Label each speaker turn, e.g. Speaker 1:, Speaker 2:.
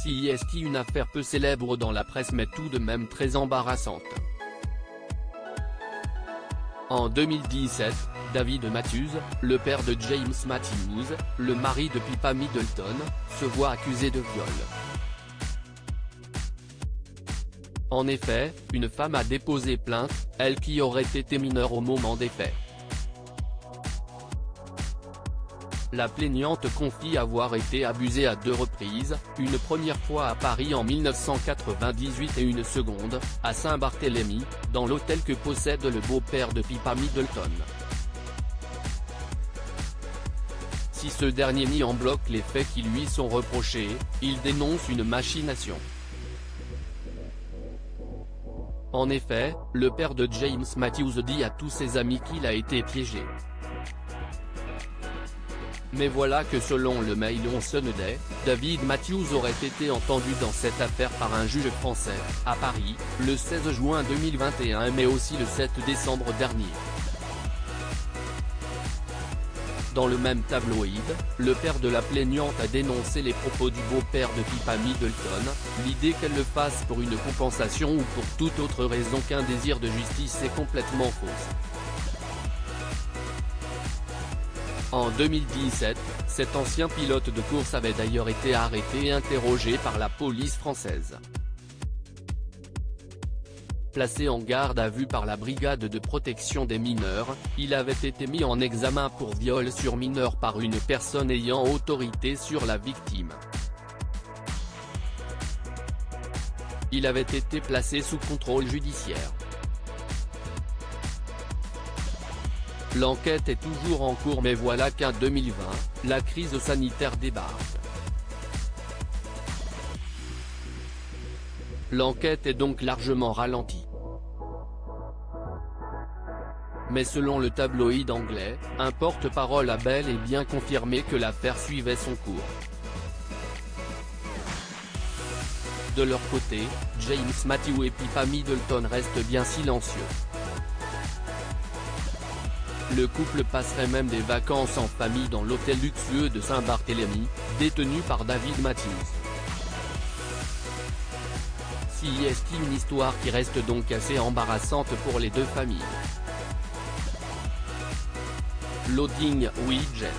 Speaker 1: Si est une affaire peu célèbre dans la presse mais tout de même très embarrassante. En 2017, David Matthews, le père de James Matthews, le mari de Pippa Middleton, se voit accusé de viol. En effet, une femme a déposé plainte, elle qui aurait été mineure au moment des faits. La plaignante confie avoir été abusée à 2 reprises, une première fois à Paris en 1998 et une seconde, à Saint-Barthélemy, dans l'hôtel que possède le beau-père de Pippa Middleton. Si ce dernier nie en bloc les faits qui lui sont reprochés, il dénonce une machination. En effet, le père de James Matthews dit à tous ses amis qu'il a été piégé. Mais voilà que selon le Mail on Sunday, David Matthews aurait été entendu dans cette affaire par un juge français, à Paris, le 16 juin 2021 mais aussi le 7 décembre dernier. Dans le même tabloïd, le père de la plaignante a dénoncé les propos du beau-père de Pippa Middleton, l'idée qu'elle le fasse pour une compensation ou pour toute autre raison qu'un désir de justice est complètement fausse. En 2017, cet ancien pilote de course avait d'ailleurs été arrêté et interrogé par la police française. Placé en garde à vue par la brigade de protection des mineurs, il avait été mis en examen pour viol sur mineur par une personne ayant autorité sur la victime. Il avait été placé sous contrôle judiciaire. L'enquête est toujours en cours mais voilà qu'en 2020, la crise sanitaire débarque. L'enquête est donc largement ralentie. Mais selon le tabloïd anglais, un porte-parole a bel et bien confirmé que l'affaire suivait son cours. De leur côté, James Matthews et Pippa Middleton restent bien silencieux. Le couple passerait même des vacances en famille dans l'hôtel luxueux de Saint-Barthélemy, détenu par David Matthews. Si est une histoire qui reste donc assez embarrassante pour les deux familles. Loading Widget.